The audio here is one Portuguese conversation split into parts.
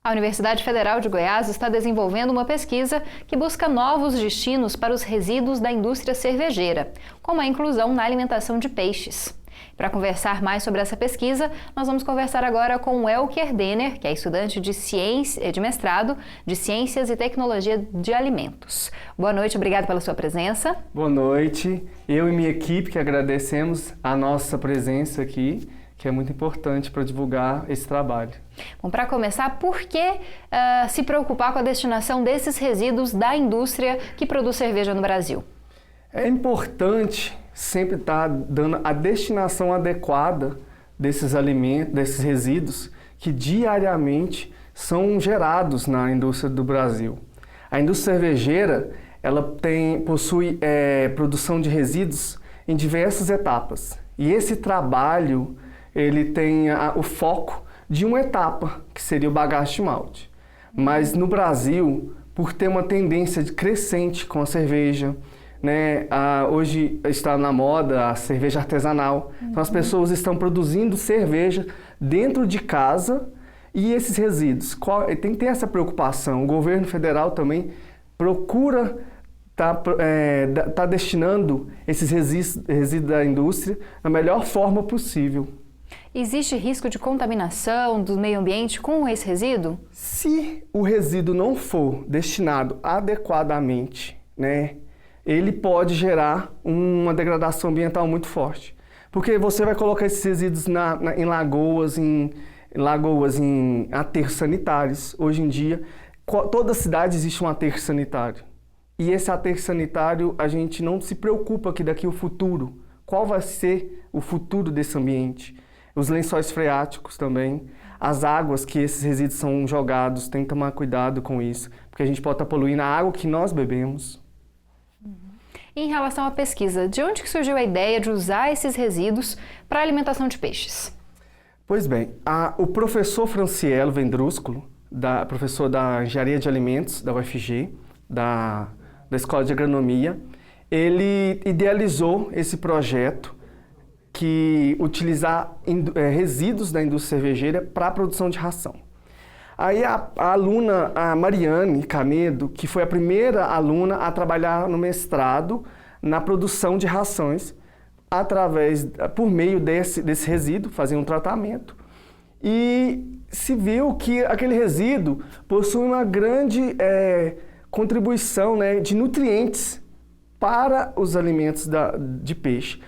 A Universidade Federal de Goiás está desenvolvendo uma pesquisa que busca novos destinos para os resíduos da indústria cervejeira, como a inclusão na alimentação de peixes. Para conversar mais sobre essa pesquisa, nós vamos conversar agora com o Elker Denner, que é estudante de mestrado de Ciências e Tecnologia de Alimentos. Boa noite, obrigado pela sua presença. Boa noite. Eu e minha equipe que agradecemos a nossa presença aqui, que é muito importante para divulgar esse trabalho. Bom, para começar, por que se preocupar com a destinação desses resíduos da indústria que produz cerveja no Brasil? É importante sempre estar dando a destinação adequada desses alimentos, desses resíduos que diariamente são gerados na indústria do Brasil. A indústria cervejeira, ela possui produção de resíduos em diversas etapas. E esse trabalho, ele tem o foco de uma etapa, que seria o bagaço de malte. Mas no Brasil, por ter uma tendência crescente com a cerveja, né, hoje está na moda a cerveja artesanal. Então as pessoas estão produzindo cerveja dentro de casa e esses resíduos. Tem que ter essa preocupação. O governo federal também procura tá destinando esses resíduos da indústria da melhor forma possível. Existe risco de contaminação do meio ambiente com esse resíduo? Se o resíduo não for destinado adequadamente, né, ele pode gerar uma degradação ambiental muito forte. Porque você vai colocar esses resíduos em lagoas, em aterros sanitários. Hoje em dia, toda cidade existe um aterro sanitário. E esse aterro sanitário, a gente não se preocupa que daqui o futuro, qual vai ser o futuro desse ambiente. Os lençóis freáticos também, as águas que esses resíduos são jogados, tem que tomar cuidado com isso, porque a gente pode estar poluindo a água que nós bebemos. Em relação à pesquisa, de onde que surgiu a ideia de usar esses resíduos para a alimentação de peixes? Pois bem, o professor Francielo Vendrúsculo, professor da Engenharia de Alimentos da UFG, da Escola de Agronomia, ele idealizou esse projeto que utilizar resíduos da indústria cervejeira para a produção de ração. Aí a aluna, a Mariane Camedo, que foi a primeira aluna a trabalhar no mestrado na produção de rações, por meio desse resíduo, fazer um tratamento. E se viu que aquele resíduo possui uma grande contribuição, né, de nutrientes para os alimentos de peixe.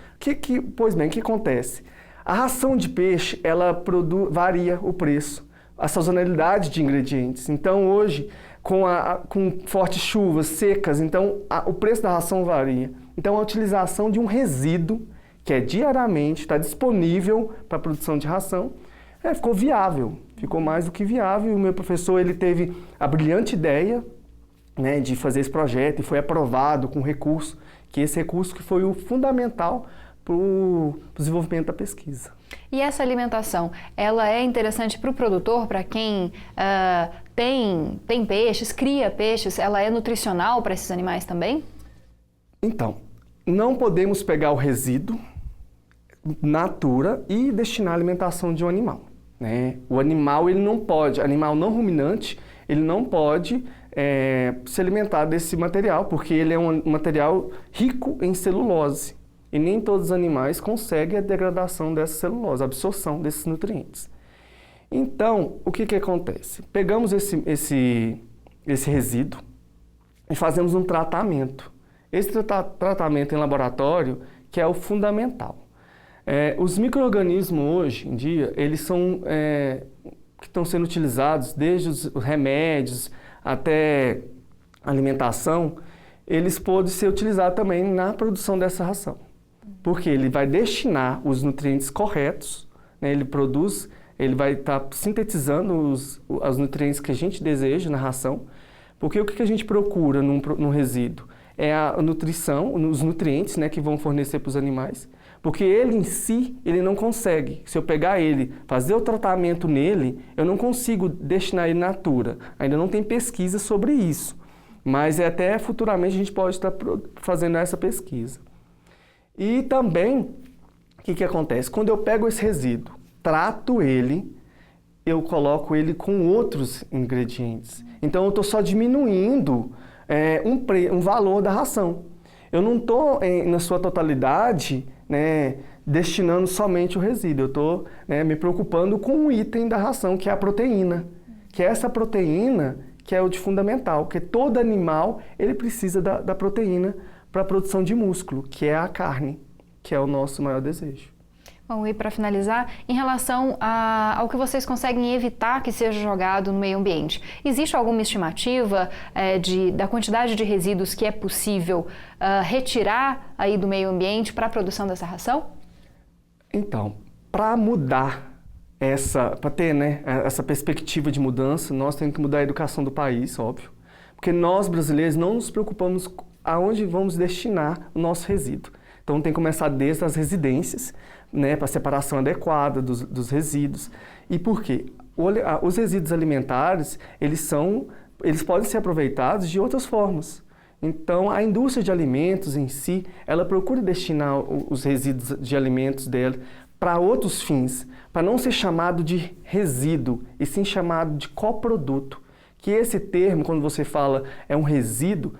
Pois bem, o que acontece? A ração de peixe, ela varia o preço, a sazonalidade de ingredientes. Então, hoje, com fortes chuvas secas, então o preço da ração varia. Então, a utilização de um resíduo, que é diariamente, está disponível para a produção de ração, ficou viável, ficou mais do que viável. E o meu professor, ele teve a brilhante ideia, né, de fazer esse projeto e foi aprovado com recurso, que esse recurso que foi o fundamental para o desenvolvimento da pesquisa. E essa alimentação, ela é interessante para o produtor, para quem tem peixes, cria peixes, ela é nutricional para esses animais também? Então, não podemos pegar o resíduo natura e destinar à alimentação de um animal, né? O animal, ele não pode, animal não ruminante, ele não pode se alimentar desse material, porque ele é um material rico em celulose. E nem todos os animais conseguem a degradação dessa celulose, a absorção desses nutrientes. Então, o que acontece? Pegamos esse resíduo e fazemos um tratamento. Esse tratamento em laboratório que é o fundamental. Os micro-organismos hoje em dia, eles são que estão sendo utilizados, desde os remédios até a alimentação, eles podem ser utilizados também na produção dessa ração. Porque ele vai destinar os nutrientes corretos, né? Ele vai estar sintetizando os nutrientes que a gente deseja na ração. Porque o que a gente procura num resíduo? É a nutrição, os nutrientes, né, que vão fornecer para os animais. Porque ele em si, ele não consegue. Se eu pegar ele, fazer o tratamento nele, eu não consigo destinar ele natura. Ainda não tem pesquisa sobre isso. Mas até futuramente a gente pode estar fazendo essa pesquisa. E também, o que acontece? Quando eu pego esse resíduo, trato ele, eu coloco ele com outros ingredientes. Então, eu estou só diminuindo um valor da ração. Eu não estou, na sua totalidade, né, destinando somente o resíduo. Eu estou me preocupando com o item da ração, que é a proteína. Que é essa proteína que é o de fundamental, porque todo animal ele precisa da proteína para a produção de músculo, que é a carne, que é o nosso maior desejo. Bom, e para finalizar, em relação ao que vocês conseguem evitar que seja jogado no meio ambiente, existe alguma estimativa da quantidade de resíduos que é possível retirar aí do meio ambiente para a produção dessa ração? Então, para mudar para ter essa perspectiva de mudança, nós temos que mudar a educação do país, óbvio, porque nós brasileiros não nos preocupamos aonde vamos destinar o nosso resíduo. Então tem que começar desde as residências, para a separação adequada dos resíduos. E por quê? Os resíduos alimentares, eles podem ser aproveitados de outras formas. Então, a indústria de alimentos em si, ela procura destinar os resíduos de alimentos dela para outros fins, para não ser chamado de resíduo, e sim chamado de coproduto. Que esse termo, quando você fala um resíduo,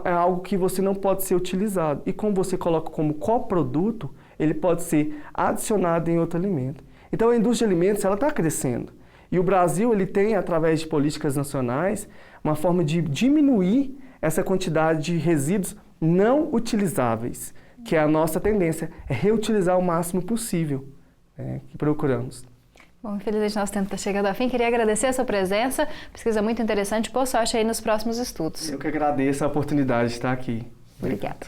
é algo que você não pode ser utilizado. E como você coloca como coproduto, ele pode ser adicionado em outro alimento. Então, a indústria de alimentos está crescendo. E o Brasil ele tem, através de políticas nacionais, uma forma de diminuir essa quantidade de resíduos não utilizáveis, que é a nossa tendência, é reutilizar o máximo possível, que procuramos. Bom, infelizmente nosso tempo está chegando ao fim. Queria agradecer a sua presença, pesquisa muito interessante. Boa sorte aí nos próximos estudos. Eu que agradeço a oportunidade de estar aqui. Obrigada.